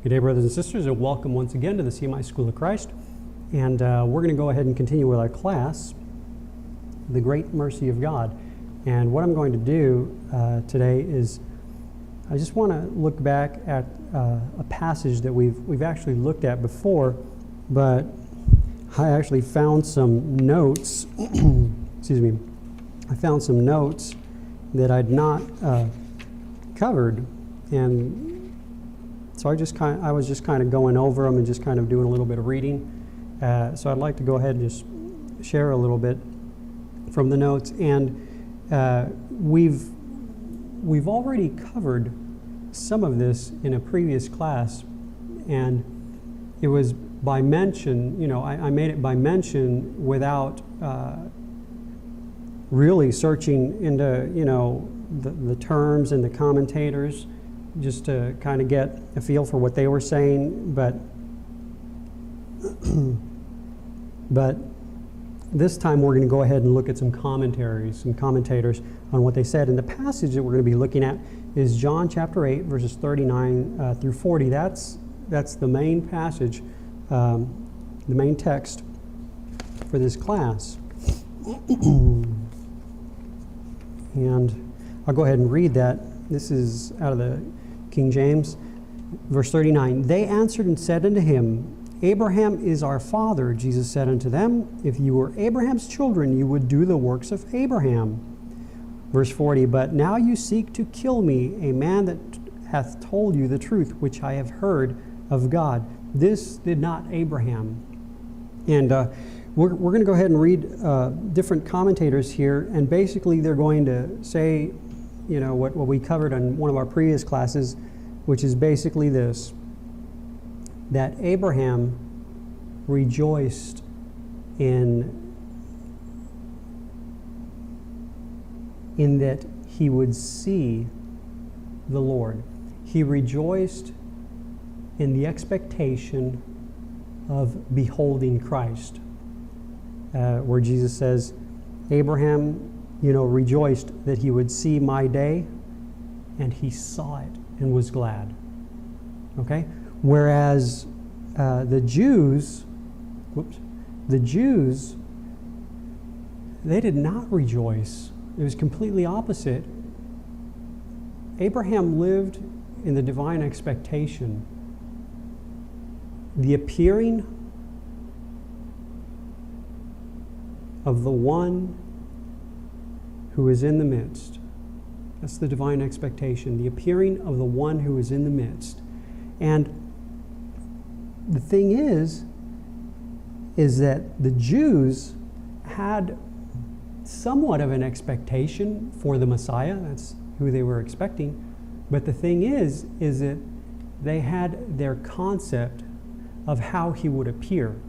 Good day, brothers and sisters, and welcome once again to the CMI School of Christ. And we're going to go ahead and continue with our class, The Great Mercy of God. And what I'm going to do today is I just want to look back at a passage that we've actually looked at before, but I actually found some notes. Excuse me. I found some notes that I'd not covered, and so I was just kind of going over them and just kind of doing a little bit of reading. So I'd like to go ahead and just share a little bit from the notes. And we've already covered some of this in a previous class, and it was by mention. I made it by mention without really searching into the terms and the commentators, just to kind of get a feel for what they were saying, but this time we're going to go ahead and look at some commentators on what they said. And the passage that we're going to be looking at is John chapter 8, verses 39 through 40. That's the main passage, the main text for this class. And I'll go ahead and read that. This is out of the King James, verse 39. They answered and said unto him, Abraham is our father. Jesus said unto them, if you were Abraham's children, you would do the works of Abraham. Verse 40, but now you seek to kill me, a man that hath told you the truth, which I have heard of God. This did not Abraham. And we're going to go ahead and read different commentators here, and basically they're going to say, what we covered on one of our previous classes, which is basically this, that Abraham rejoiced in that he would see the Lord. He rejoiced in the expectation of beholding Christ, where Jesus says, Abraham rejoiced that he would see my day, and he saw it and was glad. Okay? Whereas the Jews, they did not rejoice. It was completely opposite. Abraham lived in the divine expectation. The appearing of the one who is in the midst. That's the divine expectation. The appearing of the one who is in the midst. And the thing is that the Jews had somewhat of an expectation for the Messiah. That's who they were expecting. But the thing is that they had their concept of how he would appear.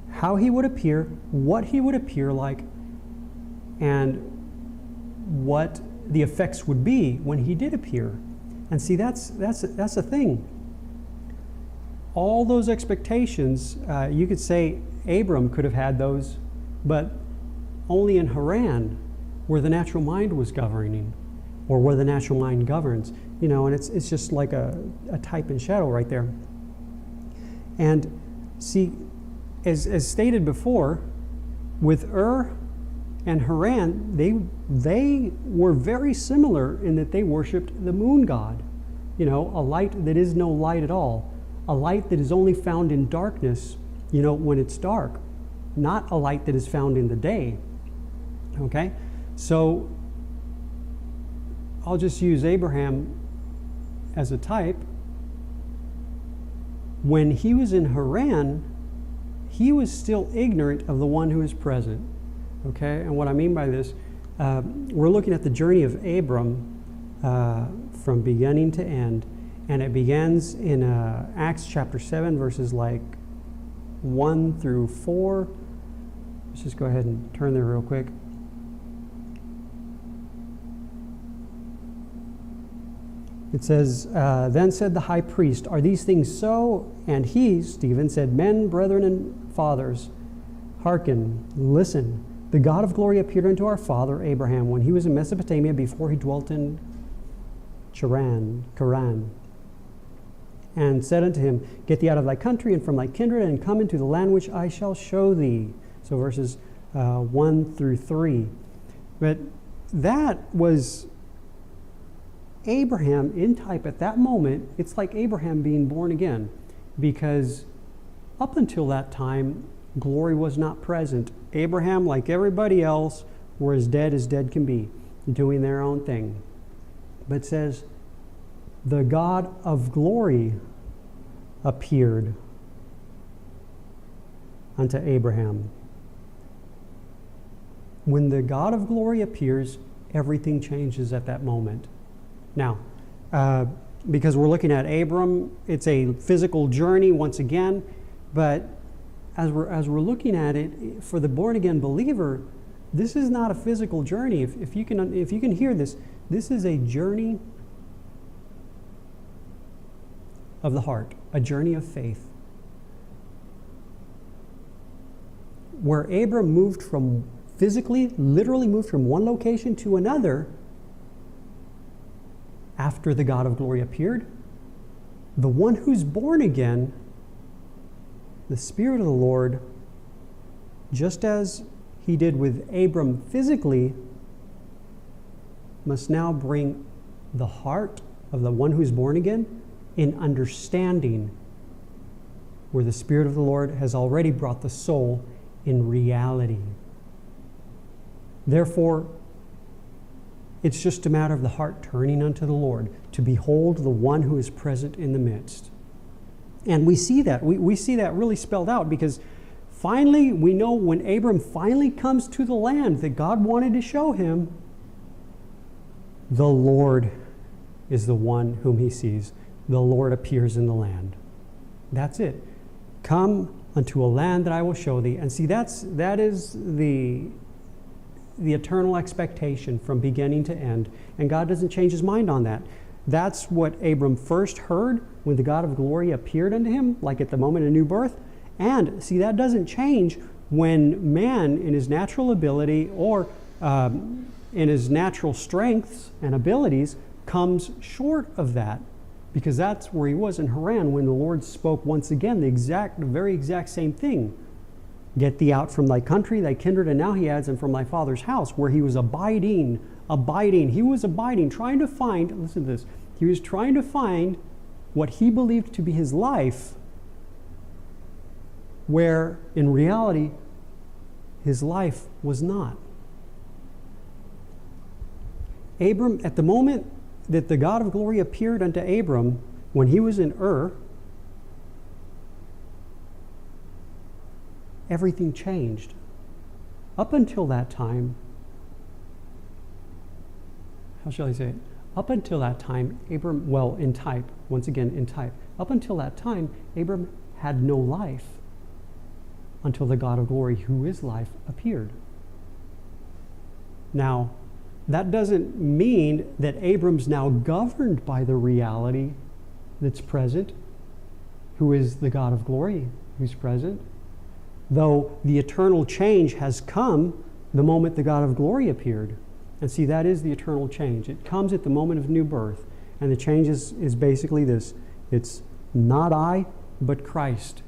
How he would appear, what he would appear like, and what the effects would be when he did appear. And see, that's the thing. All those expectations, you could say Abram could have had those, but only in Haran, where the natural mind was governing, or where the natural mind governs. And it's just like a type and shadow right there. And see, as stated before, with Ur and Haran, they were very similar in that they worshipped the moon god. A light that is no light at all. A light that is only found in darkness, when it's dark. Not a light that is found in the day. Okay? So, I'll just use Abraham as a type. When he was in Haran, he was still ignorant of the one who is present. Okay? And what I mean by this, we're looking at the journey of Abram from beginning to end. And it begins in Acts chapter 7, verses 1 through 4. Let's just go ahead and turn there real quick. It says, Then said the high priest, Are these things so? And he, Stephen, said, Men, brethren, and fathers, hearken, listen. The God of glory appeared unto our father Abraham when he was in Mesopotamia before he dwelt in Charan. and said unto him, Get thee out of thy country and from thy kindred, and come into the land which I shall show thee. So verses 1 through 3. But that was Abraham in type at that moment. It's like Abraham being born again, because up until that time, glory was not present. Abraham, like everybody else, were as dead can be, doing their own thing. But it says, the God of glory appeared unto Abraham. When the God of glory appears, everything changes at that moment. Now, because we're looking at Abram, it's a physical journey once again, but as we're looking at it, for the born-again believer, this is not a physical journey. If you can hear this, this is a journey of the heart, a journey of faith. Where Abram moved from literally moved from one location to another after the God of glory appeared, the one who's born again, the Spirit of the Lord, just as he did with Abram physically, must now bring the heart of the one who's born again in understanding, where the Spirit of the Lord has already brought the soul in reality. Therefore, it's just a matter of the heart turning unto the Lord to behold the one who is present in the midst. And we see that. We see that really spelled out, because finally we know when Abram finally comes to the land that God wanted to show him, the Lord is the one whom he sees. The Lord appears in the land. That's it. Come unto a land that I will show thee. And see, that is the eternal expectation from beginning to end. And God doesn't change his mind on that. That's what Abram first heard when the God of glory appeared unto him, like at the moment of new birth. And see, that doesn't change when man, in his natural ability or in his natural strengths and abilities, comes short of that. Because that's where he was in Haran when the Lord spoke once again the very exact same thing. Get thee out from thy country, thy kindred, and now he adds, and from thy father's house, where he was abiding. He was abiding, trying to find, listen to this, he was trying to find what he believed to be his life, where in reality, his life was not. Abram, at the moment that the God of glory appeared unto Abram, when he was in Ur, everything changed. Up until that time, how shall I say it? Up until that time, Abram, well, in type, once again in type, up until that time, Abram had no life until the God of glory, who is life, appeared. Now, that doesn't mean that Abram's now governed by the reality that's present, who is the God of glory, who's present. Though the eternal change has come the moment the God of glory appeared. And see, that is the eternal change. It comes at the moment of new birth. And the change is basically this. It's not I, but Christ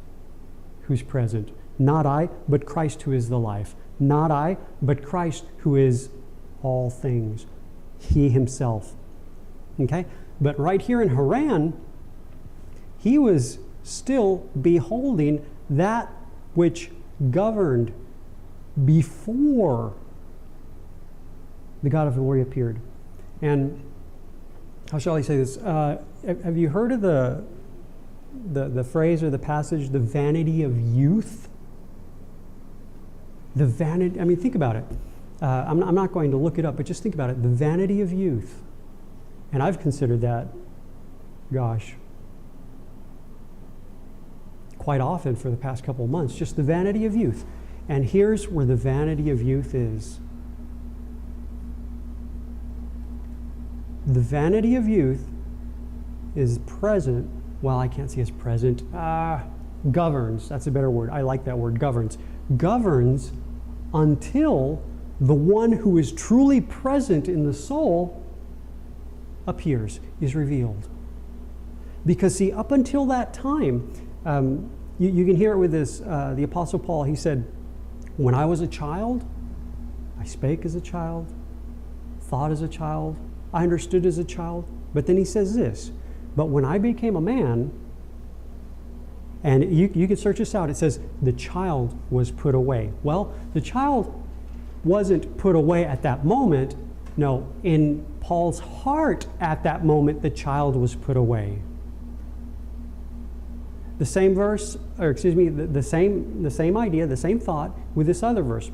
who's present. Not I, but Christ who is the life. Not I, but Christ who is all things. He himself. Okay? But right here in Haran, he was still beholding that which governed before the God of glory appeared. And how shall I say this? Have you heard of the phrase or the passage, the vanity of youth? The vanity, I mean, think about it. I'm not going to look it up, but just think about it. The vanity of youth. And I've considered that, gosh, quite often for the past couple of months, just the vanity of youth. And here's where the vanity of youth is. The vanity of youth is present, well, I can't see as present, governs, that's a better word, I like that word, governs until the one who is truly present in the soul appears, is revealed. Because see, up until that time, you can hear it with this, the Apostle Paul, he said, when I was a child, I spake as a child, thought as a child, I understood as a child. But then he says this, but when I became a man, and you can search this out, it says, the child was put away. Well, the child wasn't put away at that moment. No, in Paul's heart at that moment, the child was put away. The same verse, or excuse me, the same idea, the same thought with this other verse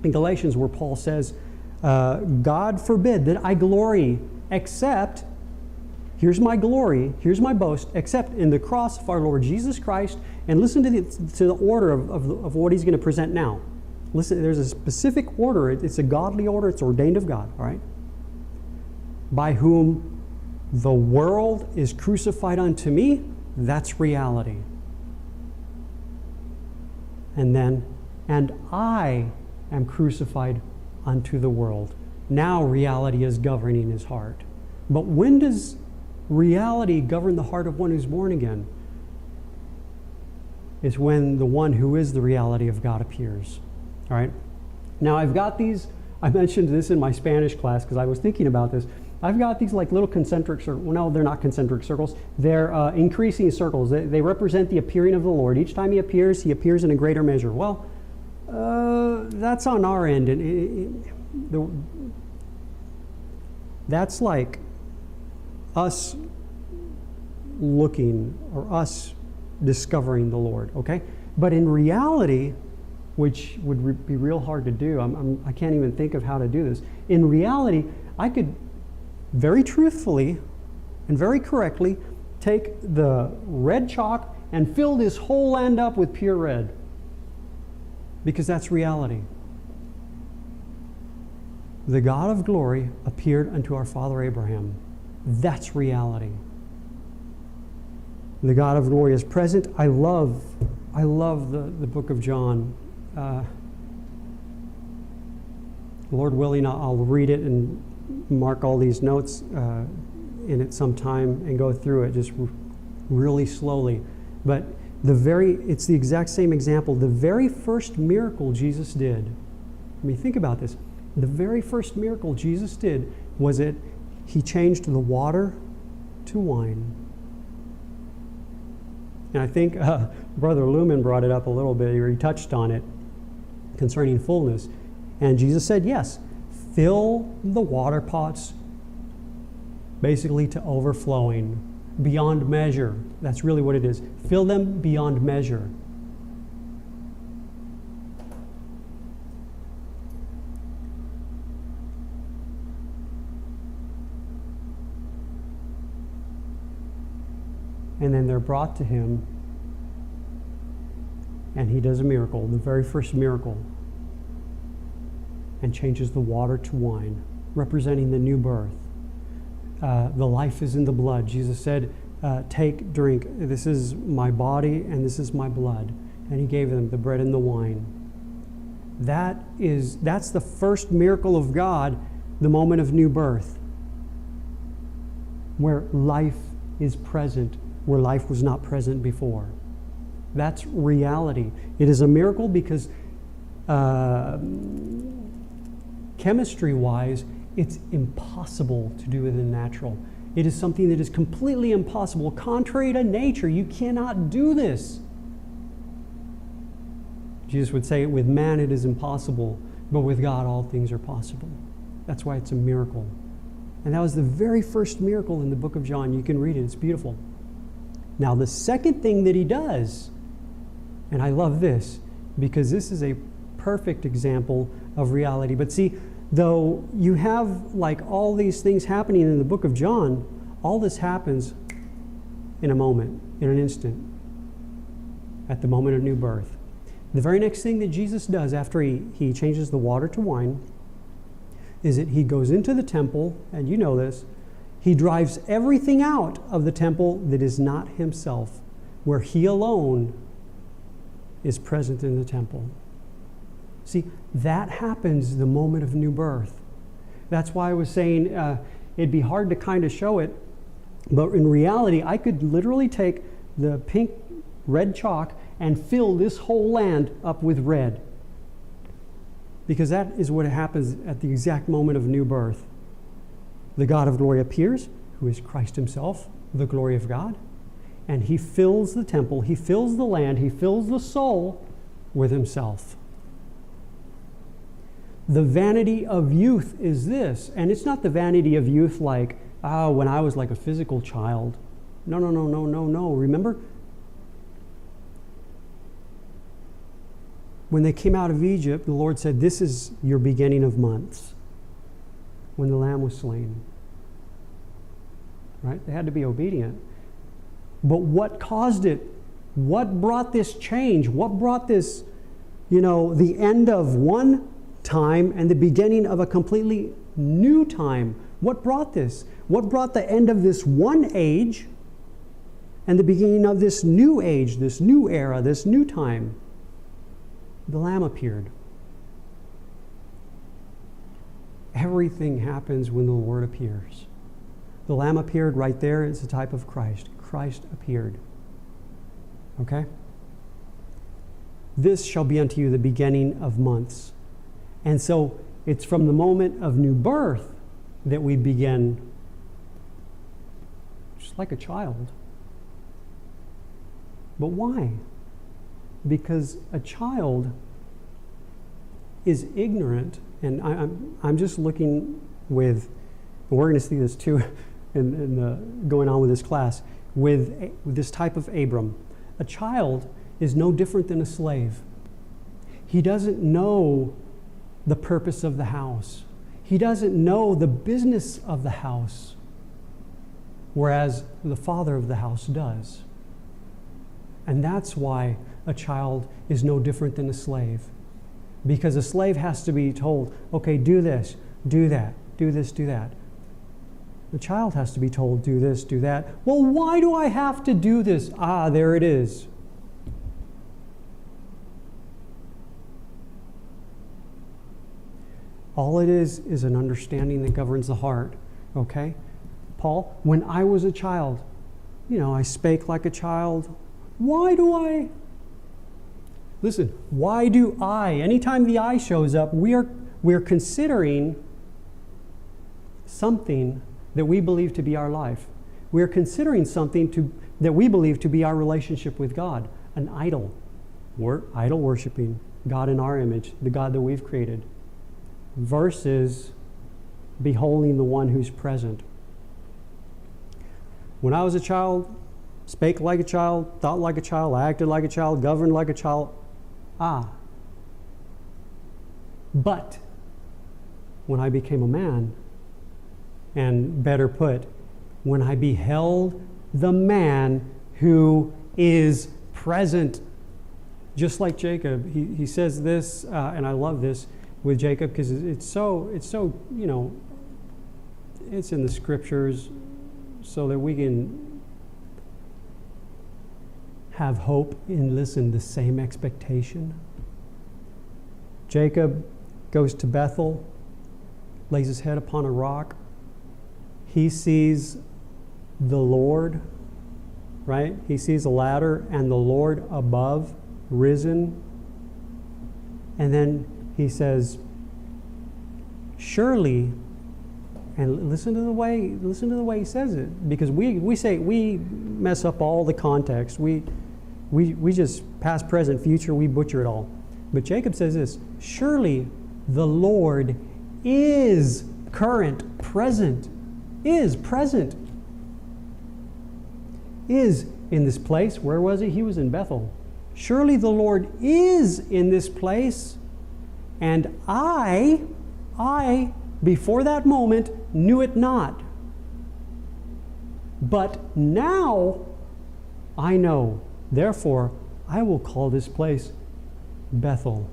in Galatians where Paul says, God forbid that I glory except, here's my glory, here's my boast, except in the cross of our Lord Jesus Christ. And listen to the order of what he's going to present now. Listen, there's a specific order. It's a godly order. It's ordained of God, all right? By whom the world is crucified unto me. That's reality. And then, and I am crucified unto the world. Now reality is governing his heart. But when does reality govern the heart of one who's born again? It's when the one who is the reality of God appears. All right? Now I've got these, I mentioned this in my Spanish class because I was thinking about this. I've got these like little concentric circles. Well, no, they're not concentric circles. They're increasing circles. They represent the appearing of the Lord. Each time he appears in a greater measure. Well, that's on our end. And that's like us looking or us discovering the Lord, okay? But in reality, which would be real hard to do, I can't even think of how to do this. In reality, I could very truthfully and very correctly take the red chalk and fill this whole land up with pure red. Because that's reality. The God of glory appeared unto our father Abraham. That's reality. The God of glory is present. I love the book of John. Lord willing, I'll read it and mark all these notes in it sometime and go through it just really slowly. But it's the exact same example. The very first miracle Jesus did, I mean, think about this. The very first miracle Jesus did was that he changed the water to wine. And I think Brother Lumen brought it up a little bit, or he touched on it concerning fullness. And Jesus said, yes, fill the water pots basically to overflowing, beyond measure. That's really what it is. Fill them beyond measure. And then they're brought to him, and he does a miracle, the very first miracle, and changes the water to wine, representing the new birth. The life is in the blood. Jesus said, take, drink. This is my body and this is my blood. And he gave them the bread and the wine. That's the first miracle of God, the moment of new birth, where life is present, where life was not present before. That's reality. It is a miracle because chemistry-wise, it's impossible to do within the natural. It is something that is completely impossible. Contrary to nature, you cannot do this. Jesus would say, with man it is impossible, but with God all things are possible. That's why it's a miracle. And that was the very first miracle in the book of John. You can read it. It's beautiful. Now, the second thing that he does, and I love this, because this is a perfect example of reality. But see, though you have like all these things happening in the book of John, all this happens in a moment, in an instant, at the moment of new birth. The very next thing that Jesus does after he changes the water to wine is that he goes into the temple, and you know this, he drives everything out of the temple that is not himself, where he alone is present in the temple. See, that happens the moment of new birth. That's why I was saying it'd be hard to kind of show it But in reality, I could literally take the pink red chalk and fill this whole land up with red. Because that is what happens at the exact moment of new birth. The God of glory appears, who is Christ himself, the glory of God, and he fills the temple, he fills the land, he fills the soul with himself. The vanity of youth is this, and it's not the vanity of youth like, when I was like a physical child. No. Remember? When they came out of Egypt, the Lord said, this is your beginning of months, when the lamb was slain. Right? They had to be obedient. But what caused it? What brought this change? What brought this, the end of one time and the beginning of a completely new time? What brought this? What brought the end of this one age and the beginning of this new age, this new era, this new time? The Lamb appeared. Everything happens when the Lord appears. The Lamb appeared right there. It's a type of Christ. Christ appeared. Okay? This shall be unto you the beginning of months. And so it's from the moment of new birth that we begin just like a child. But why? Because a child is ignorant, and I'm just looking with, and we're going to see this too in going on with this class, with this type of Abram. A child is no different than a slave. He doesn't know the purpose of the house. He doesn't know the business of the house, whereas the father of the house does. And that's why a child is no different than a slave. Because a slave has to be told, okay, do this, do that, do this, do that. The child has to be told, do this, do that. Well, why do I have to do this? There it is. All it is an understanding that governs the heart, okay? Paul, when I was a child, I spake like a child. Why do I? Listen, why do I? Anytime the I shows up, we're considering something that we believe to be our life. We're considering something that we believe to be our relationship with God, an idol. We're idol worshiping God in our image, the God that we've created, versus beholding the one who's present. When I was a child, spake like a child, thought like a child, acted like a child, governed like a child. But when I became a man, and better put, when I beheld the man who is present, just like Jacob, he says this, and I love this with Jacob because it's so it's in the scriptures so that we can have hope in, the same expectation. Jacob goes to Bethel, lays his head upon a rock. He sees the Lord, right? He sees a ladder and the Lord above, risen. And then he says, surely, and listen to the way he says it, because we mess up all the context. We just past, present, future, we butcher it all. But Jacob says this, surely the Lord is current, present, is in this place. Where was he? He was in Bethel. Surely the Lord is in this place, and I, before that moment, knew it not. But now I know. Therefore, I will call this place Bethel,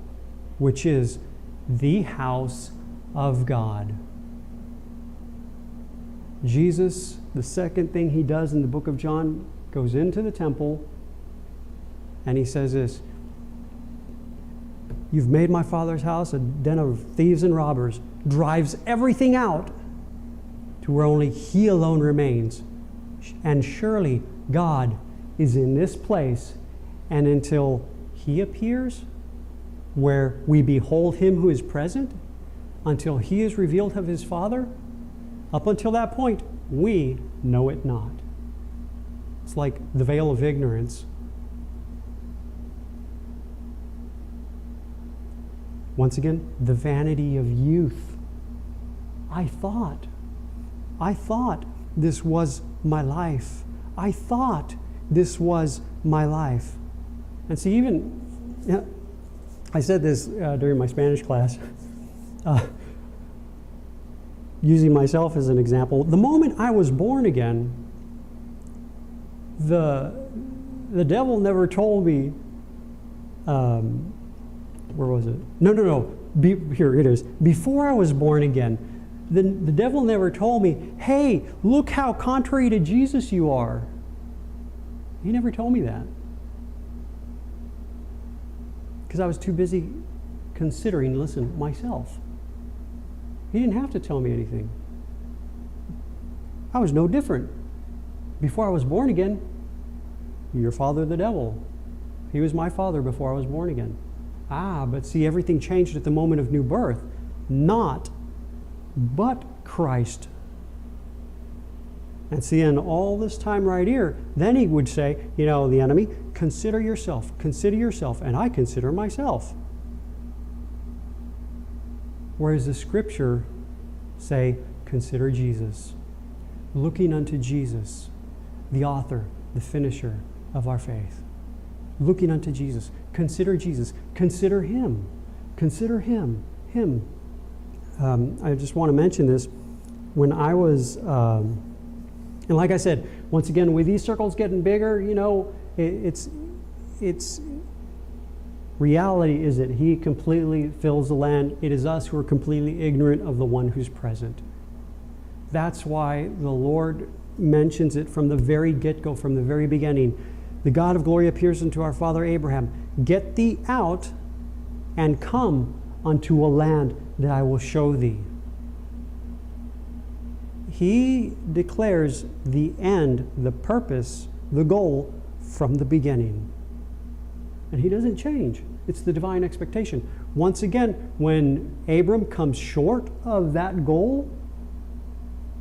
which is the house of God. Jesus, the second thing he does in the book of John, goes into the temple and he says this, you've made my Father's house a den of thieves and robbers, drives everything out to where only he alone remains. And surely God is in this place, and until he appears, where we behold him who is present, until he is revealed of his Father, up until that point, we know it not. It's like the veil of ignorance. Once again, the vanity of youth. I thought this was my life. I thought this was my life. And see, I said this during my Spanish class, using myself as an example. The moment I was born again, the devil never told me, where was it? No. Here it is. Before I was born again, the devil never told me, hey, look how contrary to Jesus you are. He never told me that. Because I was too busy considering, myself. He didn't have to tell me anything. I was no different. Before I was born again, your father the devil. He was my father before I was born again. But see, everything changed at the moment of new birth. Not, but Christ. And see, in all this time right here, then he would say, the enemy, consider yourself, and I consider myself. Whereas the scripture say, consider Jesus, looking unto Jesus, the author, the finisher of our faith. Looking unto Jesus. Consider Jesus. Consider him. Consider him. I just want to mention this. When I was, and like I said, once again, with these circles getting bigger, it's reality is that he completely fills the land. It is us who are completely ignorant of the one who's present. That's why the Lord mentions it from the very get-go, from the very beginning. The God of glory appears unto our father Abraham. Get thee out and come unto a land that I will show thee. He declares the end, the purpose, the goal from the beginning. And he doesn't change. It's the divine expectation. Once again, when Abram comes short of that goal,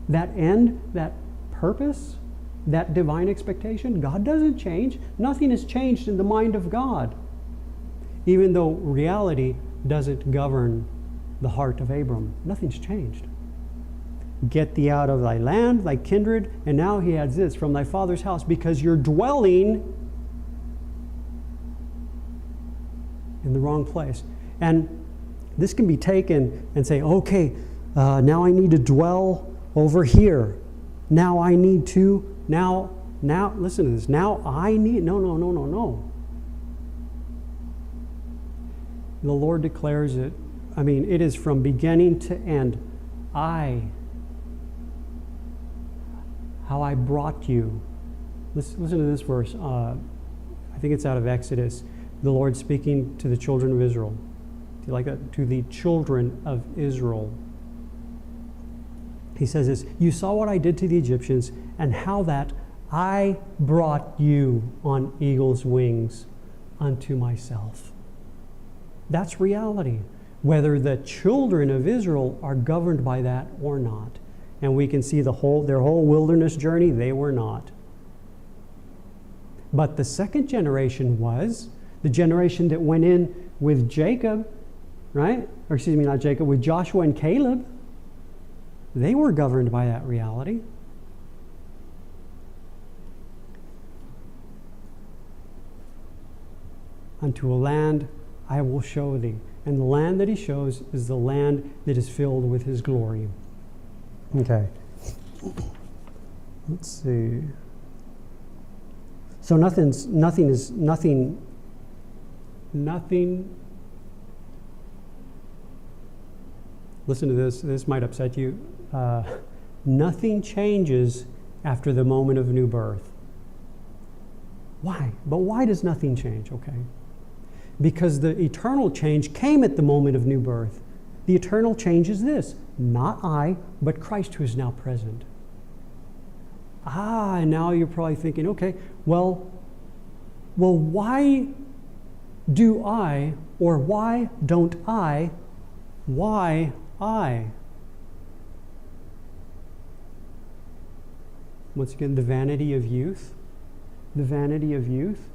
that end, that purpose, that divine expectation, God doesn't change. Nothing has changed in the mind of God. Even though reality doesn't govern the heart of Abram. Nothing's changed. Get thee out of thy land, thy kindred, and now he adds this, from thy father's house, because you're dwelling in the wrong place. And this can be taken and say, okay, now I need to dwell over here. Now I need to, now, listen to this. Now I need, no. The Lord declares it. It is from beginning to end. How I brought you. Listen to this verse. I think it's out of Exodus. The Lord speaking to the children of Israel. Do you like that? To the children of Israel. He says this, you saw what I did to the Egyptians, and how that I brought you on eagle's wings unto myself. That's reality, whether the children of Israel are governed by that or not. And we can see their whole wilderness journey, they were not. But the second generation was the generation that went in with Jacob, right? Or excuse me, not Jacob, with Joshua and Caleb. They were governed by that reality. Unto a land I will show thee. And the land that he shows is the land that is filled with his glory. Okay. Let's see. So nothing. Listen to this. This might upset you. Nothing changes after the moment of new birth. Why? But why does nothing change? Okay. Because the eternal change came at the moment of new birth. The eternal change is this: not I, but Christ who is now present. And now you're probably thinking, okay, well, why do I, or why don't I, why I? Once again, the vanity of youth. The vanity of youth.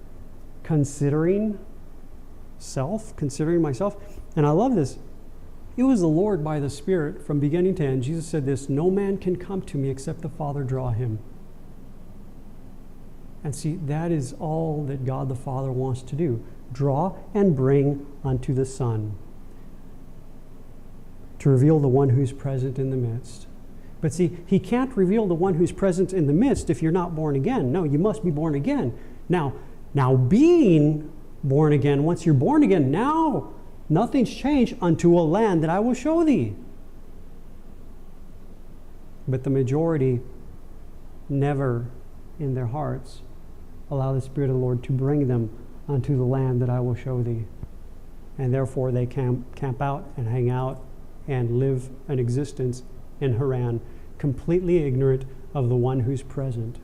Considering self, considering myself. And I love this. It was the Lord by the Spirit from beginning to end. Jesus said this, no man can come to me except the Father draw him. And see, that is all that God the Father wants to do. Draw and bring unto the Son. To reveal the one who's present in the midst. But see, he can't reveal the one who's present in the midst if you're not born again. No, you must be born again. Now being born again, once you're born again, now nothing's changed unto a land that I will show thee. But the majority never in their hearts allow the Spirit of the Lord to bring them unto the land that I will show thee. And therefore they camp out and hang out and live an existence in Haran, completely ignorant of the one who's present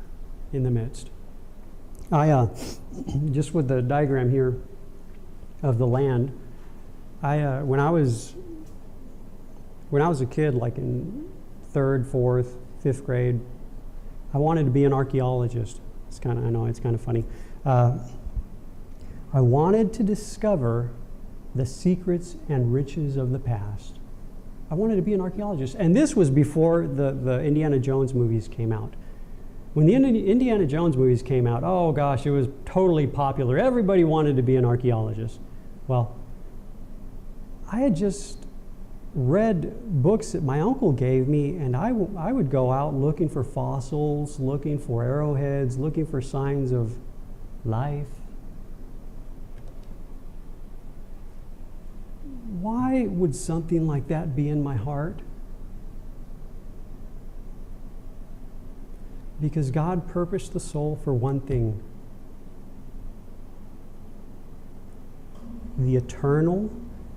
in the midst. I just with the diagram here of the land, when I was a kid, like in 3rd, 4th, 5th grade, I wanted to be an archaeologist. I know it's kind of funny. I wanted to discover the secrets and riches of the past. I wanted to be an archaeologist. And this was before the Indiana Jones movies came out. When the Indiana Jones movies came out, oh gosh, it was totally popular. Everybody wanted to be an archaeologist. Well, I had just read books that my uncle gave me, and I would go out looking for fossils, looking for arrowheads, looking for signs of life. Why would something like that be in my heart? Because God purposed the soul for one thing: the eternal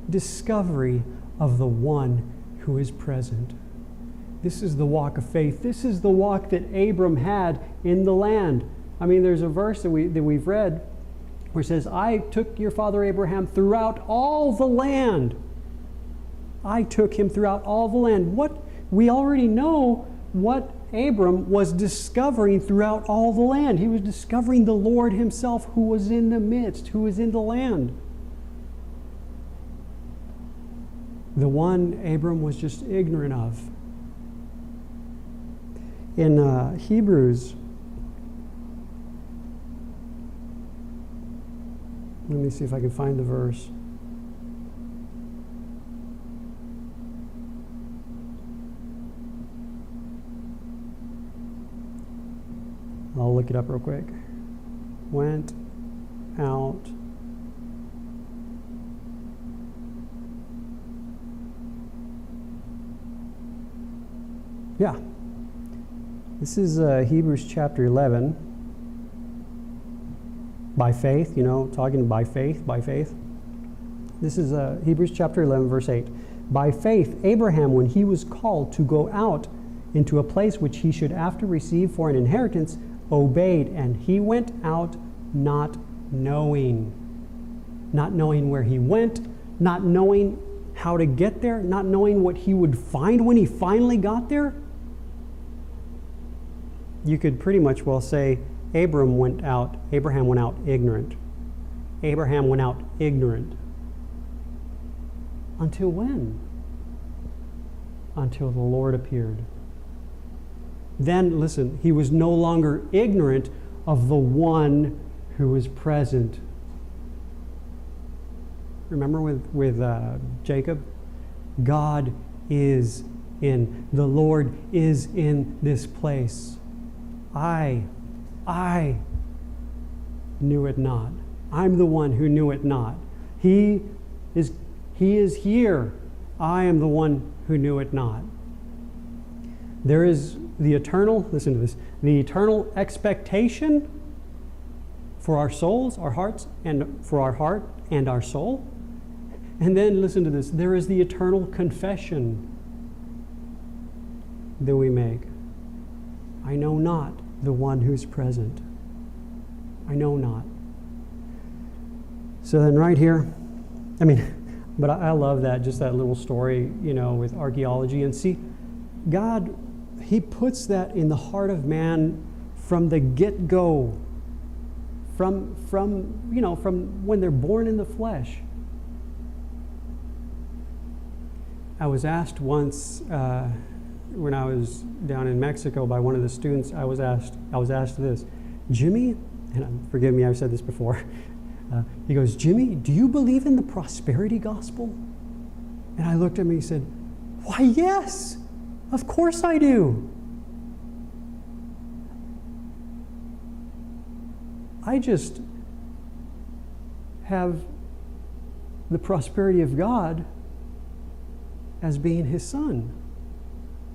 discovery of the one who is present. This is the walk of faith. This is the walk that Abram had in the land. I mean, there's a verse that we've read where it says, I took your father Abraham throughout all the land. I took him throughout all the land. We already know what Abram was discovering throughout all the land. He was discovering the Lord himself, who was in the midst, who was in the land. The one Abram was just ignorant of. In Hebrews, let me see if I can find the verse. I'll look it up real quick. Went out. Yeah. This is Hebrews chapter 11. By faith, talking by faith. This is Hebrews chapter 11, verse 8. By faith, Abraham, when he was called to go out into a place which he should after receive for an inheritance, obeyed, and he went out not knowing where he went, not knowing how to get there, not knowing what he would find when he finally got there. You could pretty much well say Abraham went out ignorant. Abraham went out ignorant. Until when? Until the Lord appeared. Then, listen, he was no longer ignorant of the one who was present. Remember with Jacob? God is in, the Lord is in this place. I knew it not. I'm the one who knew it not. He is here. I am the one who knew it not. There is the eternal, listen to this, the eternal expectation for our souls, our hearts, and for our heart and our soul. And then listen to this, there is the eternal confession that we make. I know not the one who's present. I know not. So then right here, but I love that, just that little story, with archaeology. And see, God, He puts that in the heart of man from the get-go, from when they're born in the flesh. I was asked once, when I was down in Mexico by one of the students, I was asked this, Jimmy, and forgive me, I've said this before, he goes, Jimmy, do you believe in the prosperity gospel? And I looked at him and he said, why, yes, of course I do. I just have the prosperity of God as being His Son,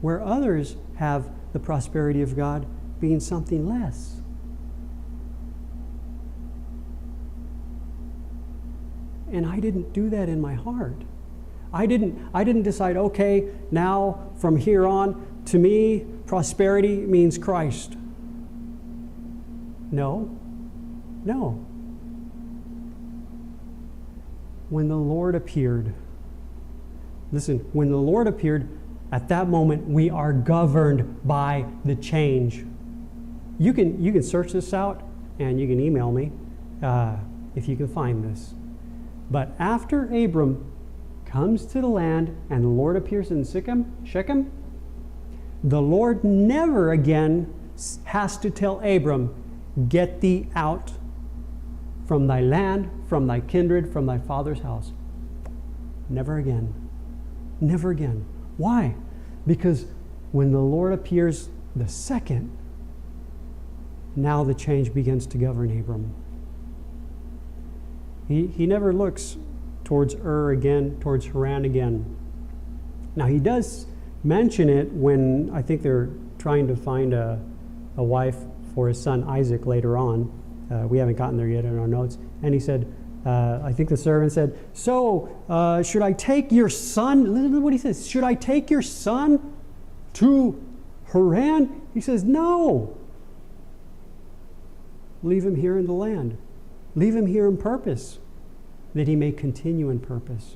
where others have the prosperity of God being something less. And I didn't do that in my heart. I didn't decide, okay, now from here on, to me, prosperity means Christ. No. When the Lord appeared, listen, when the Lord appeared, at that moment we are governed by the change. You can search this out and you can email me if you can find this. But after Abram comes to the land and the Lord appears in Shechem, the Lord never again has to tell Abram, get thee out from thy land, from thy kindred, from thy father's house. Never again. Never again. Why? Because when the Lord appears the second, now the change begins to govern Abram. He never looks towards again, towards Haran again. Now he does mention it when I think they're trying to find a wife for his son Isaac later on. We haven't gotten there yet in our notes. And he said, I think the servant said, so should I take your son? Listen to what he says. Should I take your son to Haran? He says, no. Leave him here in the land. Leave him here in purpose, that he may continue in purpose.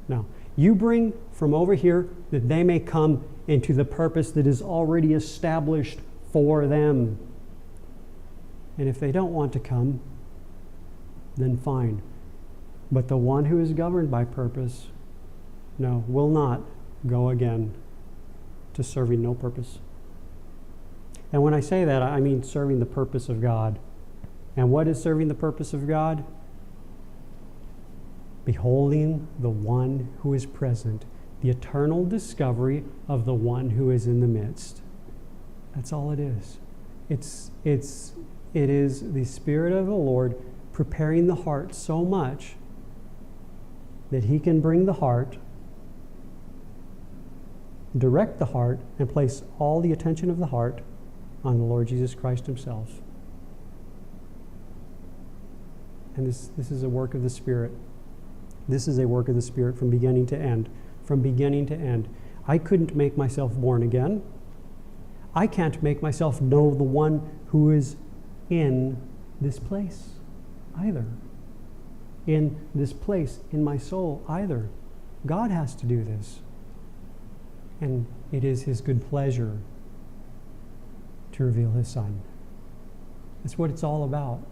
Now, you bring from over here that they may come into the purpose that is already established for them. And if they don't want to come, then fine. But the one who is governed by purpose, no, will not go again to serving no purpose. And when I say that, I mean serving the purpose of God. And what is serving the purpose of God? Beholding the one who is present, the eternal discovery of the one who is in the midst. That's all it is. It is the Spirit of the Lord preparing the heart so much that He can bring the heart, direct the heart, and place all the attention of the heart on the Lord Jesus Christ Himself. And this is a work of the Spirit. This is a work of the Spirit from beginning to end. From beginning to end. I couldn't make myself born again. I can't make myself know the one who is in this place either. In this place, in my soul either. God has to do this. And it is His good pleasure to reveal His Son. That's what it's all about.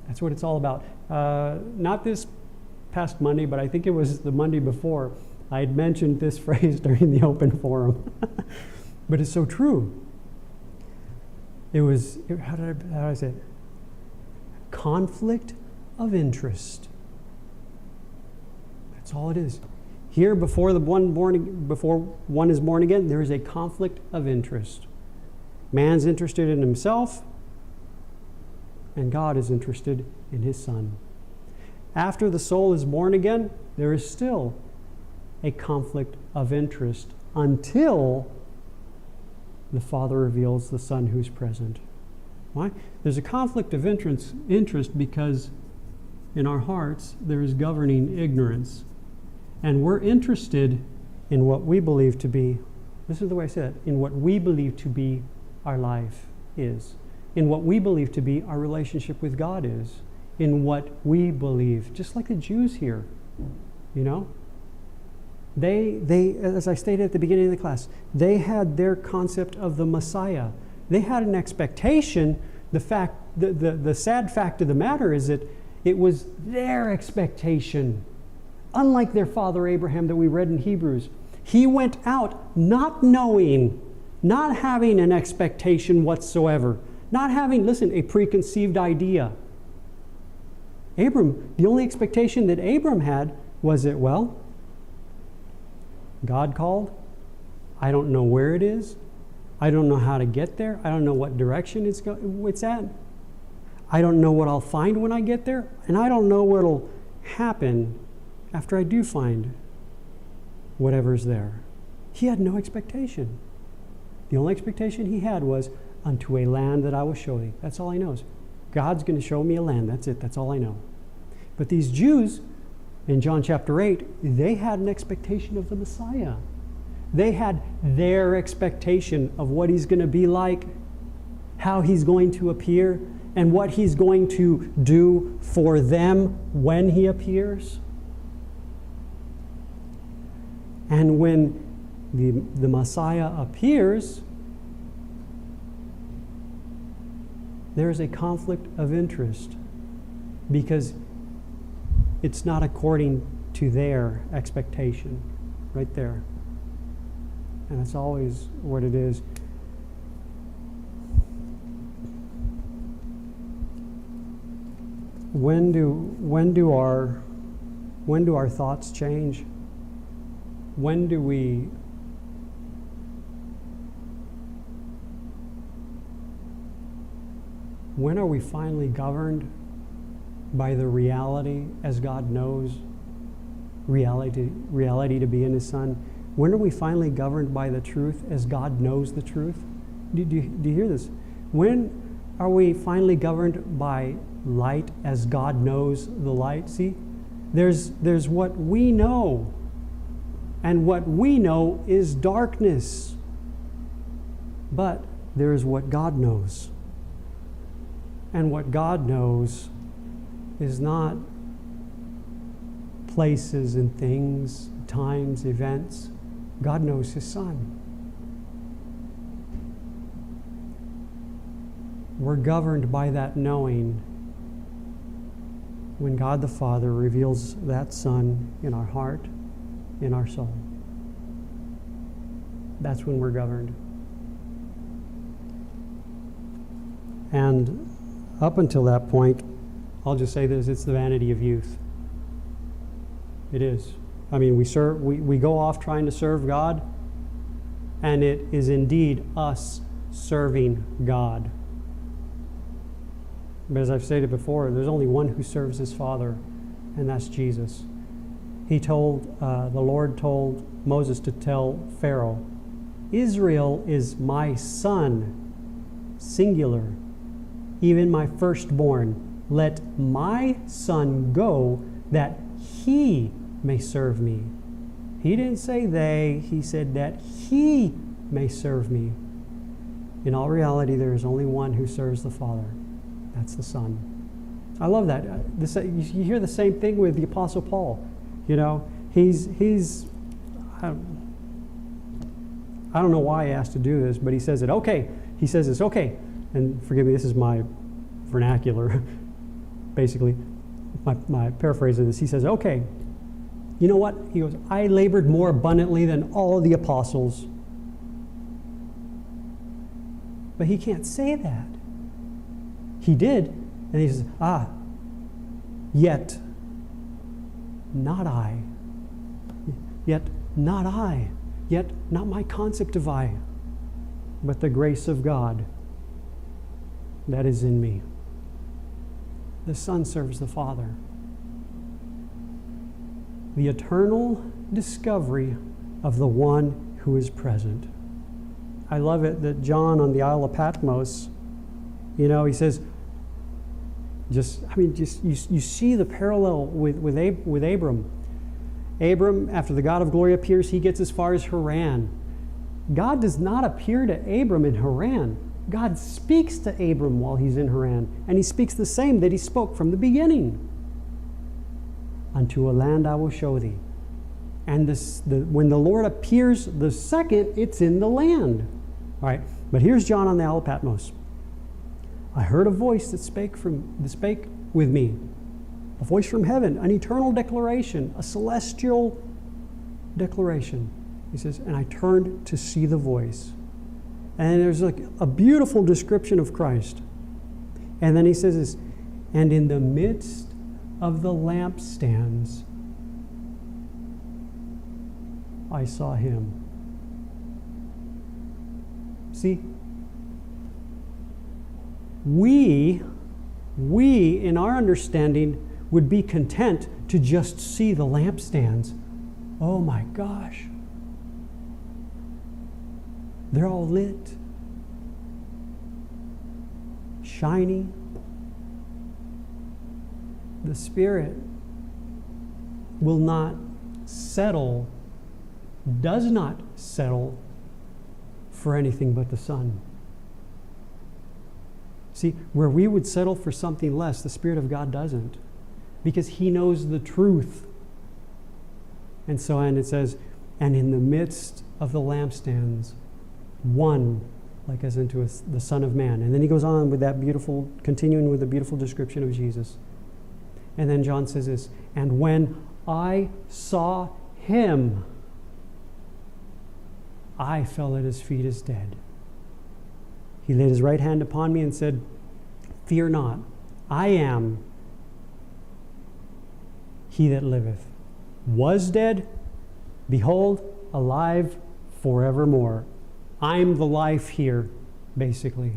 That's what it's all about. Not this past Monday, but I think it was the Monday before, I had mentioned this phrase during the open forum. But it's so true. How did I say it? Conflict of interest. That's all it is. Here, before one is born again, there is a conflict of interest. Man's interested in himself, and God is interested in His Son. After the soul is born again, there is still a conflict of interest until the Father reveals the Son who's present. Why? There's a conflict of interest because in our hearts there is governing ignorance. And we're interested in what we believe to be, this is the way I say it, in what we believe to be our life is. in what we believe to be our relationship with God is, in what we believe, just like the Jews here, you know? They, as I stated at the beginning of the class, they had their concept of the Messiah. They had an expectation. The sad fact of the matter is that it was their expectation. Unlike their father Abraham that we read in Hebrews. He went out not knowing, not having an expectation whatsoever, not having, listen, a preconceived idea. Abram, the only expectation that Abram had was that, well, God called. I don't know where it is. I don't know how to get there. I don't know what direction it's at. I don't know what I'll find when I get there. And I don't know what'll happen after I do find whatever's there. He had no expectation. The only expectation he had was unto a land that I will show thee. That's all he knows. God's going to show me a land. That's it. That's all I know. But these Jews, in John chapter 8, they had an expectation of the Messiah. They had their expectation of what he's going to be like, how he's going to appear, and what he's going to do for them when he appears. And when the Messiah appears, there is a conflict of interest because it's not according to their expectation, right there. And that's always what it is. When do our thoughts change? When are we finally governed by the reality as God knows reality to be in His Son? When are we finally governed by the truth as God knows the truth? Do you hear this? When are we finally governed by light as God knows the light? See, there's what we know, and what we know is darkness. But there is what God knows. And what God knows is not places and things, times, events. God knows His Son. We're governed by that knowing when God the Father reveals that Son in our heart, in our soul. That's when we're governed. And up until that point, I'll just say this, it's the vanity of youth. It is. I mean, we go off trying to serve God, and it is indeed us serving God. But as I've stated before, there's only one who serves His Father, and that's Jesus. The Lord told Moses to tell Pharaoh, Israel is my son, singular, even my firstborn. Let my son go that he may serve me. He didn't say they, he said that he may serve me. In all reality, there is only one who serves the Father. That's the Son. I love that. You hear the same thing with the Apostle Paul. You know, he's I don't know why he has to do this, but he says it, okay. He says it's okay. And forgive me, this is my vernacular, basically. My paraphrase of this. He says, okay, you know what? He goes, I labored more abundantly than all of the apostles. But he can't say that. He did. And he says, yet not I. Yet not I. Yet not my concept of I, but the grace of God that is in me. The Son serves the Father. The eternal discovery of the one who is present. I love it that John on the Isle of Patmos, you know, he says, you see the parallel with Abram. Abram, after the God of glory appears, he gets as far as Haran. God does not appear to Abram in Haran. God speaks to Abram while he's in Haran, and he speaks the same that he spoke from the beginning. Unto a land I will show thee. And when the Lord appears the second, it's in the land. All right, but here's John on the Isle of Patmos. I heard a voice that spake with me, a voice from heaven, an eternal declaration, a celestial declaration. He says, and I turned to see the voice. And there's like a beautiful description of Christ. And then he says this, and in the midst of the lampstands, I saw him. See, we in our understanding would be content to just see the lampstands. Oh my gosh. They're all lit, shiny. The Spirit will not settle, does not settle for anything but the Son. See, where we would settle for something less, the Spirit of God doesn't, because He knows the truth. And it says, and in the midst of the lampstands, one, like as into the Son of Man. And then he goes on with that beautiful, continuing with the beautiful description of Jesus. And then John says this, and when I saw him, I fell at his feet as dead. He laid his right hand upon me and said, fear not, I am he that liveth, was dead, behold, alive forevermore. I'm the life here, basically.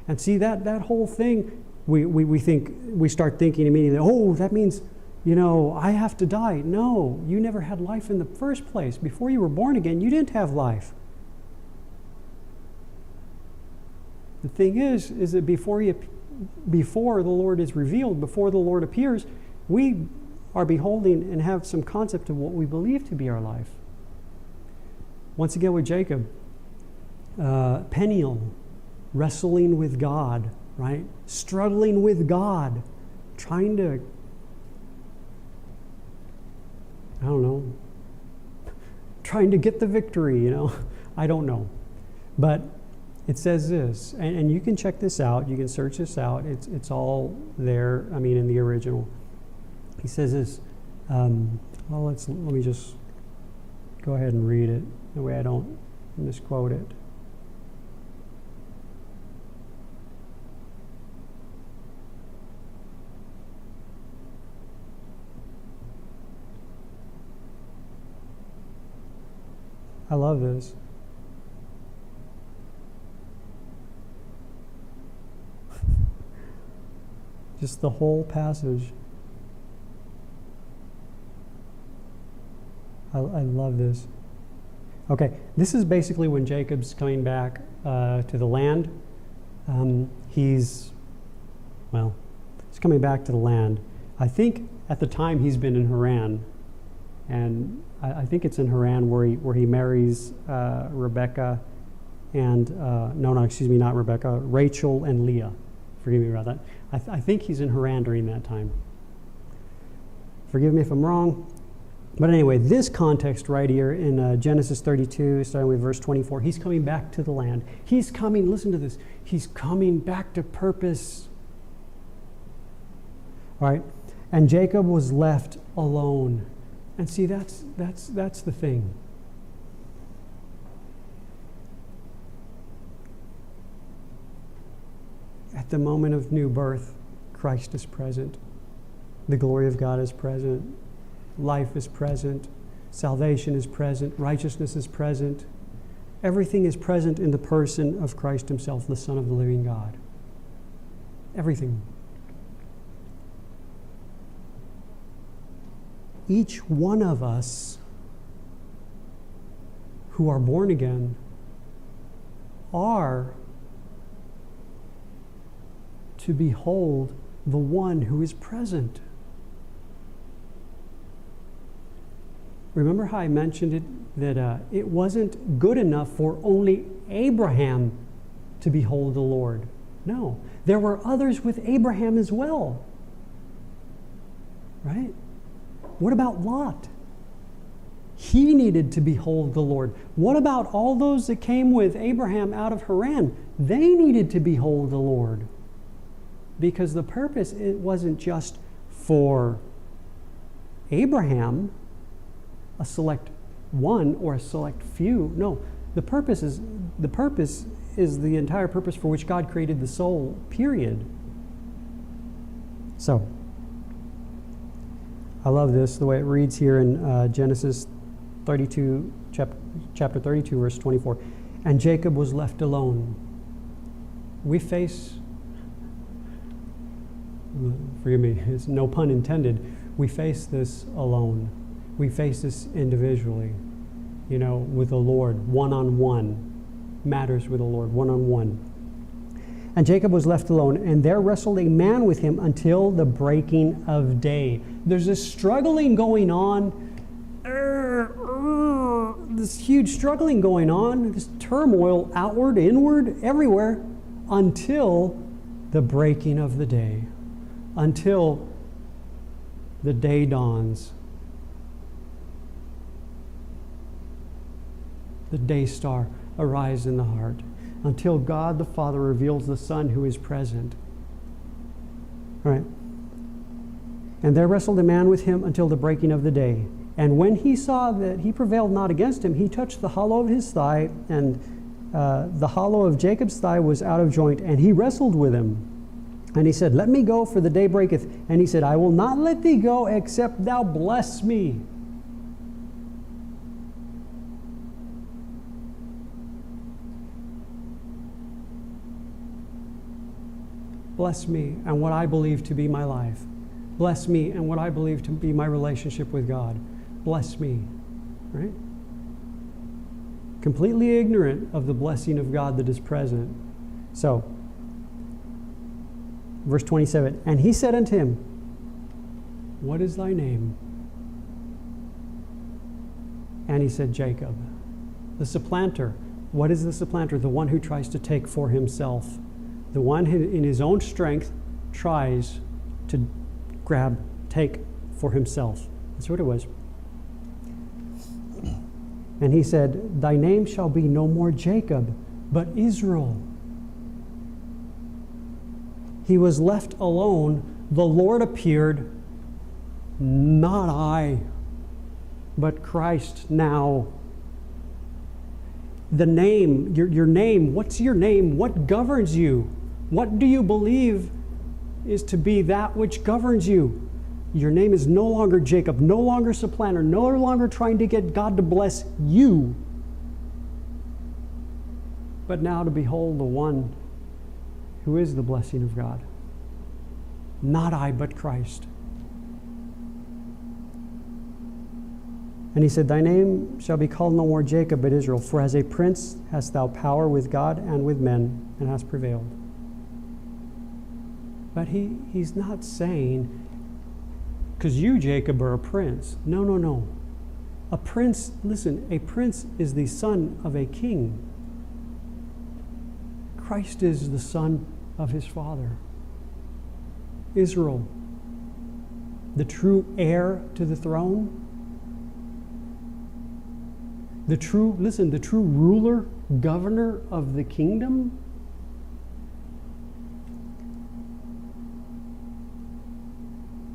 And see, that whole thing, we start thinking immediately, oh, that means, I have to die. No, you never had life in the first place. Before you were born again, you didn't have life. The thing is that before the Lord is revealed, before the Lord appears, we are beholding and have some concept of what we believe to be our life. Once again with Jacob, Peniel, wrestling with God, right? Struggling with God, trying to, trying to get the victory, I don't know. But it says this, and you can check this out, you can search this out, it's all there, in the original. He says this, let me just go ahead and read it, that way I don't misquote it. I love this. Just the whole passage. I love this. Okay, this is basically when Jacob's coming back to the land. He's coming back to the land. I think at the time he's been in Haran, and I think it's in Haran where he marries Rebecca and not Rebecca, Rachel and Leah. Forgive me about that. I think he's in Haran during that time. Forgive me if I'm wrong. But anyway, this context right here in Genesis 32, starting with verse 24, he's coming back to the land. He's coming, listen to this, he's coming back to purpose. All right? And Jacob was left alone. And see, that's the thing. At the moment of new birth, Christ is present. The glory of God is present. Life is present. Salvation is present. Righteousness is present. Everything is present in the person of Christ himself, the Son of the living God. Everything. Each one of us who are born again are to behold the one who is present. Remember how I mentioned it, that it wasn't good enough for only Abraham to behold the Lord. No, there were others with Abraham as well. Right? What about Lot? He needed to behold the Lord. What about all those that came with Abraham out of Haran? They needed to behold the Lord. Because the purpose, it wasn't just for Abraham, a select one or a select few. No, the purpose is the entire purpose for which God created the soul, period. So, I love this, the way it reads here in Genesis 32, chapter 32, verse 24. And Jacob was left alone. We face, forgive me, it's no pun intended, we face this alone. We face this individually, with the Lord, one-on-one. Matters with the Lord, one-on-one. And Jacob was left alone, and there wrestled a man with him until the breaking of day. There's this struggling going on, this huge struggling going on, this turmoil outward, inward, everywhere, until the breaking of the day, until the day dawns. The day star arise in the heart, until God the Father reveals the Son who is present. All right. And there wrestled a man with him until the breaking of the day. And when he saw that he prevailed not against him, he touched the hollow of his thigh, and the hollow of Jacob's thigh was out of joint, and he wrestled with him. And he said, Let me go, for the day breaketh. And he said, I will not let thee go, except thou bless me. Bless me and what I believe to be my life. Bless me and what I believe to be my relationship with God. Bless me, right? Completely ignorant of the blessing of God that is present. So, verse 27, and he said unto him, What is thy name? And he said, Jacob. The supplanter. What is the supplanter? The one who tries to take for himself. The one who in his own strength tries to take for himself. That's what it was. And he said, Thy name shall be no more Jacob, but Israel. He was left alone. The Lord appeared. Not I, but Christ now. The name, your name, what's your name? What governs you? What do you believe is to be that which governs you? Your name is no longer Jacob, no longer supplanter, no longer trying to get God to bless you, but now to behold the one who is the blessing of God. Not I, but Christ. And he said, Thy name shall be called no more Jacob, but Israel. For as a prince hast thou power with God and with men, and hast prevailed. But he's not saying, because you, Jacob, are a prince. No, no, no. A prince, listen, a prince is the son of a king. Christ is the son of his father. Israel, the true heir to the throne. The true ruler, governor of the kingdom.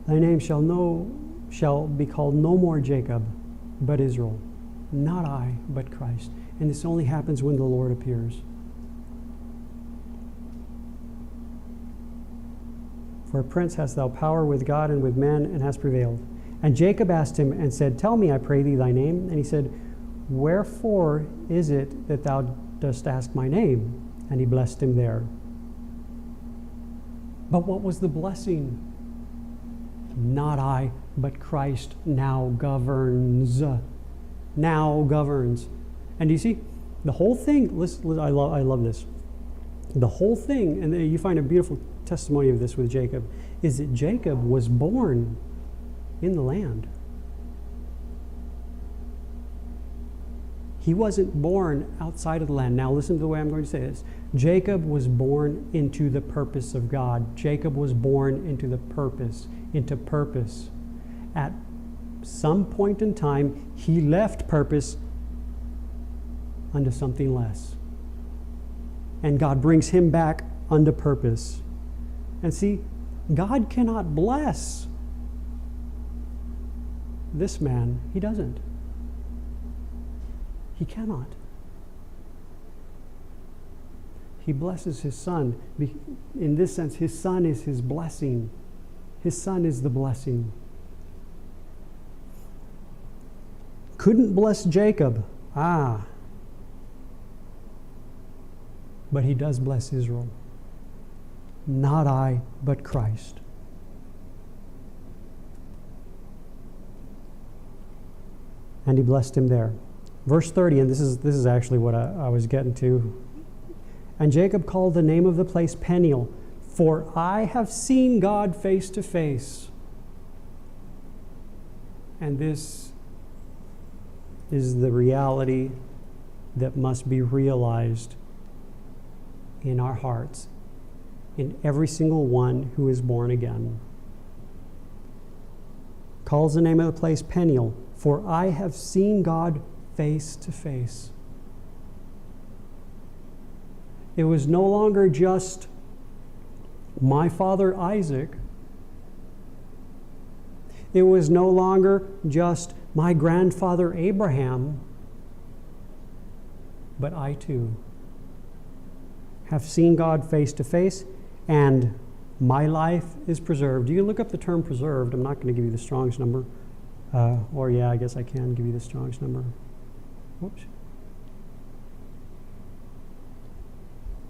Thy name shall be called no more Jacob, but Israel. Not I, but Christ. And this only happens when the Lord appears. For a prince hast thou power with God and with men, and hast prevailed. And Jacob asked him and said, Tell me, I pray thee, thy name. And he said, Wherefore is it that thou dost ask my name? And he blessed him there. But what was the blessing? Not I, but Christ now governs. Now governs. And do you see, the whole thing, listen, I love this. The whole thing, and you find a beautiful testimony of this with Jacob, is that Jacob was born in the land. He wasn't born outside of the land. Now listen to the way I'm going to say this. Jacob was born into the purpose of God. Jacob was born into purpose. At some point in time, he left purpose unto something less. And God brings him back unto purpose. And see, God cannot bless this man. He doesn't. He cannot. He blesses his son. In this sense, his son is his blessing. His son is the blessing. Couldn't bless Jacob. But he does bless Israel. Not I, but Christ. And he blessed him there. Verse 30, and this is actually what I was getting to. And Jacob called the name of the place Peniel, for I have seen God face to face. And this is the reality that must be realized in our hearts, in every single one who is born again. Calls the name of the place Peniel, for I have seen God face to face. It was no longer just my father Isaac. It was no longer just my grandfather Abraham. But I too have seen God face to face, and my life is preserved. You can look up the term preserved. I'm not going to give you the Strong's number. I guess I can give you the Strong's number. Whoops.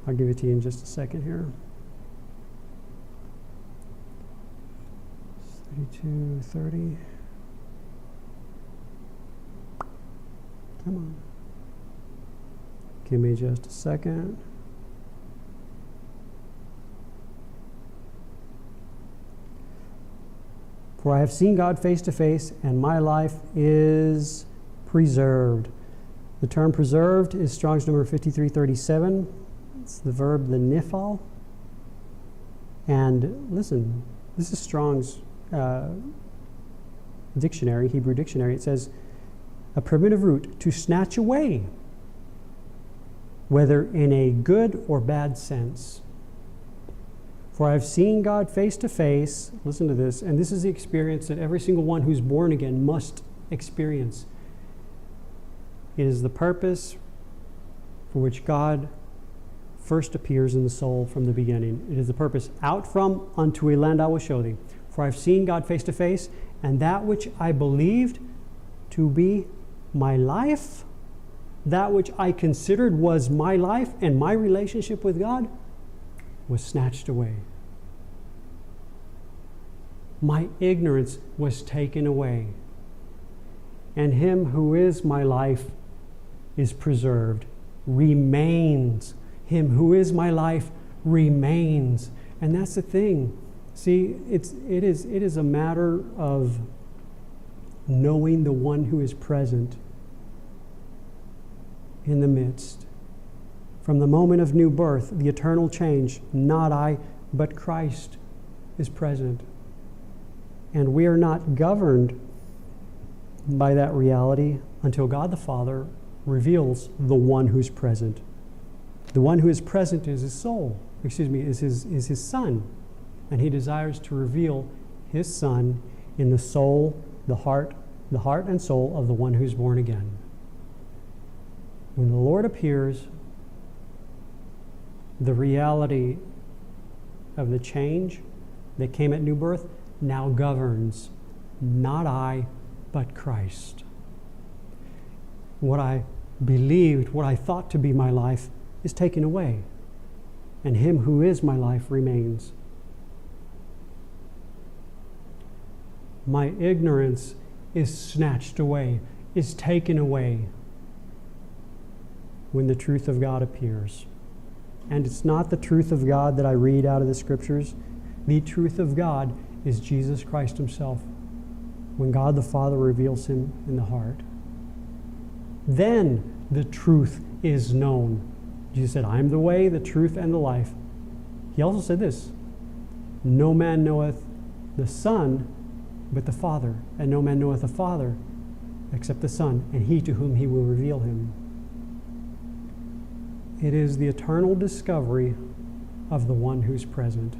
I'll give it to you in just a second here. 3230. Come on. Give me just a second. For I have seen God face to face, and my life is preserved. The term preserved is Strong's number 5337. It's the verb, the nifal. And listen, this is Strong's dictionary, Hebrew dictionary. It says, a primitive root, to snatch away, whether in a good or bad sense. For I have seen God face to face, listen to this, and this is the experience that every single one who's born again must experience. It is the purpose for which God first appears in the soul from the beginning. It is the purpose, out from unto a land I will show thee. For I have seen God face to face, and that which I believed to be my life, that which I considered was my life and my relationship with God, was snatched away. My ignorance was taken away. And him who is my life is preserved, remains. Him who is my life remains. And that's the thing. See, it is a matter of knowing the one who is present in the midst. From the moment of new birth, the eternal change, not I, but Christ is present. And we are not governed by that reality until God the Father reveals the one who's present. The one who is present is his soul, is his Son. And he desires to reveal his Son in the soul, the heart and soul of the one who's born again. When the Lord appears, the reality of the change that came at new birth now governs, not I, but Christ. What I believed, what I thought to be my life, is taken away, and him who is my life remains. My ignorance is snatched away, is taken away when the truth of God appears. And it's not the truth of God that I read out of the scriptures. The truth of God is Jesus Christ himself, when God the Father reveals him in the heart. Then the truth is known. Jesus said, I am the way, the truth, and the life. He also said this, no man knoweth the Son but the Father, and no man knoweth the Father except the Son, and he to whom he will reveal him. It is the eternal discovery of the one who's present.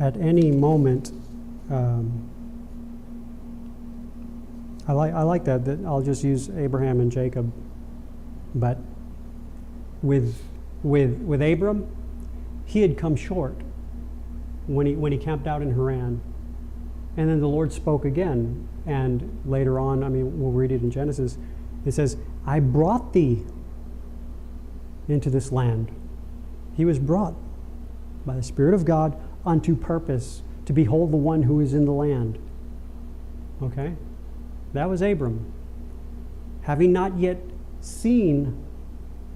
At any moment, I like that I'll just use Abraham and Jacob, but with Abram, he had come short when he camped out in Haran, and then the Lord spoke again, and later on, I mean, we'll read it in Genesis. It says, "I brought thee into this land." He was brought by the Spirit of God unto purpose to behold the one who is in the land. Okay? That was Abram. Having not yet seen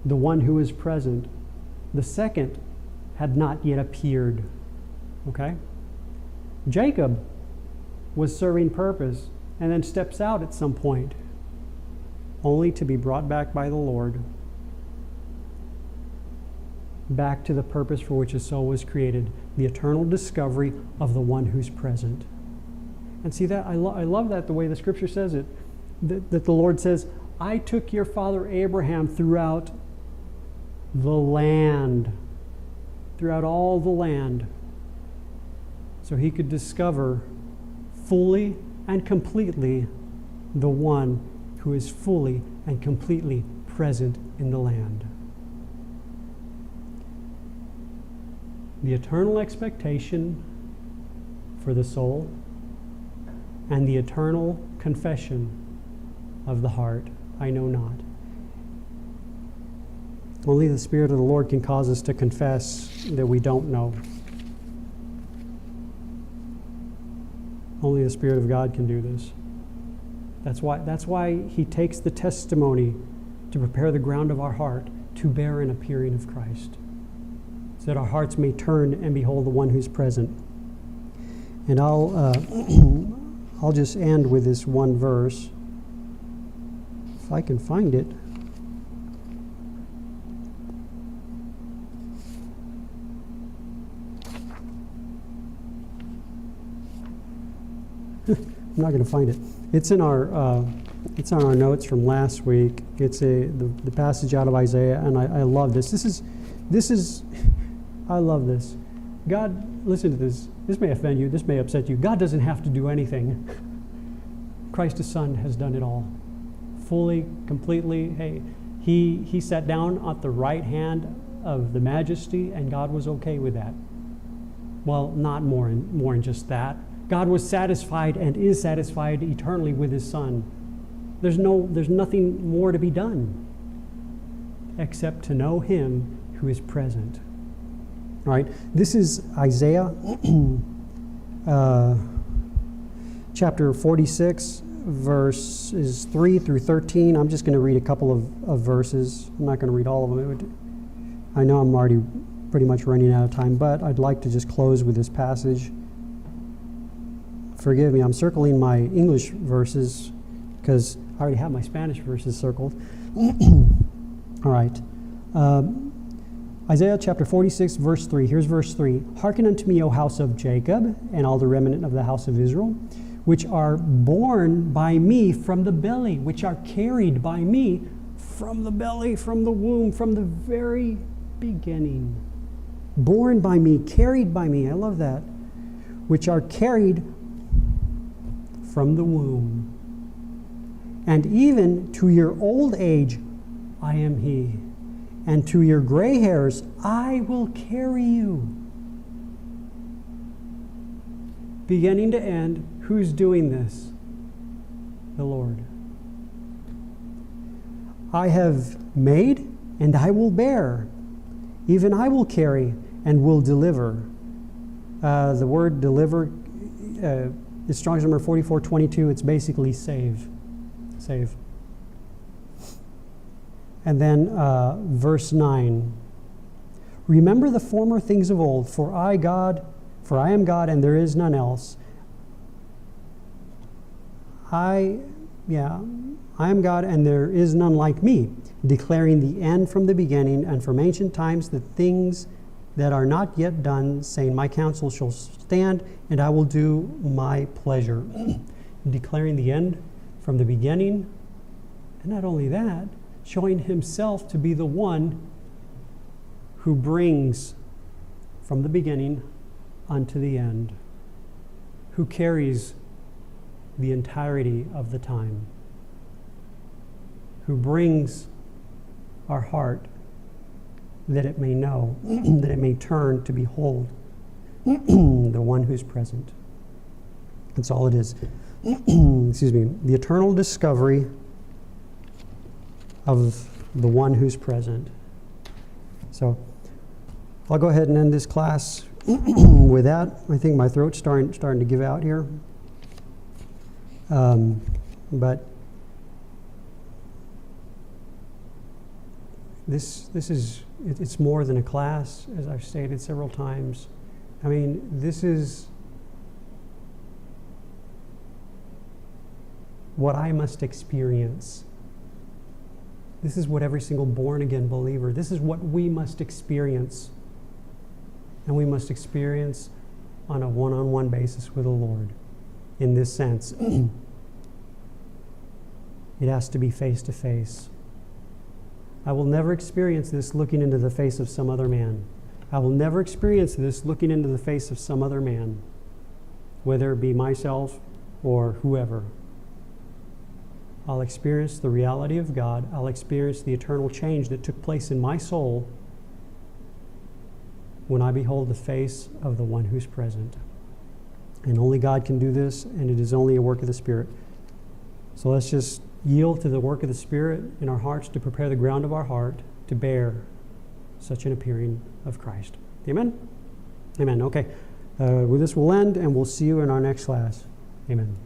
the one who is present, the second had not yet appeared. Okay? Jacob was serving purpose and then steps out at some point, only to be brought back by the Lord, back to the purpose for which his soul was created, the eternal discovery of the one who's present. And see that, I love that the way the scripture says it, that the Lord says, I took your father Abraham throughout the land, throughout all the land, so he could discover fully and completely the one who is fully and completely present in the land. The eternal expectation for the soul and the eternal confession of the heart, I know not. Only the Spirit of the Lord can cause us to confess that we don't know. Only the Spirit of God can do this. That's why He takes the testimony to prepare the ground of our heart to bear an appearing of Christ, so that our hearts may turn and behold the one who's present. And I'll just end with this one verse, if I can find it. I'm not going to find it. It's in our notes from last week. It's the passage out of Isaiah, and I love this. This is I love this. God, listen to this. This may offend you. This may upset you. God doesn't have to do anything. Christ, His Son, has done it all, fully, completely. Hey, He sat down at the right hand of the Majesty, and God was okay with that. Well, not more than just that. God was satisfied and is satisfied eternally with His Son. There's nothing more to be done except to know Him who is present. All right, this is Isaiah chapter 46, verses 3 through 13. I'm just going to read a couple of verses. I'm not going to read all of them. I know I'm already pretty much running out of time, but I'd like to just close with this passage. Forgive me, I'm circling my English verses because I already have my Spanish verses circled. All right. Isaiah chapter 46, verse 3. Here's verse 3. Hearken unto me, O house of Jacob, and all the remnant of the house of Israel, which are born by me from the belly, which are carried by me from the belly, from the womb, from the very beginning. Born by me, carried by me. I love that. Which are carried from the womb. And even to your old age, I am He. And to your gray hairs, I will carry you. Beginning to end, who's doing this? The Lord. I have made, and I will bear. Even I will carry, and will deliver. The word deliver is Strong's number 4422. It's basically save. Save. And then verse 9. Remember the former things of old, for I am God, and there is none else. I am God, and there is none like me, declaring the end from the beginning, and from ancient times the things that are not yet done, saying, my counsel shall stand, and I will do my pleasure. Declaring the end from the beginning, and not only that, showing himself to be the one who brings from the beginning unto the end, who carries the entirety of the time, who brings our heart that it may know, that it may turn to behold the one who's present. That's all it is. Excuse me. The eternal discovery of the one who's present. So I'll go ahead and end this class with that. I think my throat's starting to give out here. But this is, it's more than a class, as I've stated several times. I mean, this is what I must experience. This is what every single born-again believer, this is what we must experience. And we must experience on a one-on-one basis with the Lord. In this sense, it has to be face-to-face. I will never experience this looking into the face of some other man. I will never experience this looking into the face of some other man, whether it be myself or whoever. I'll experience the reality of God. I'll experience the eternal change that took place in my soul when I behold the face of the one who's present. And only God can do this, and it is only a work of the Spirit. So let's just yield to the work of the Spirit in our hearts to prepare the ground of our heart to bear such an appearing of Christ. Amen? Amen. Okay. With this we'll end, and we'll see you in our next class. Amen.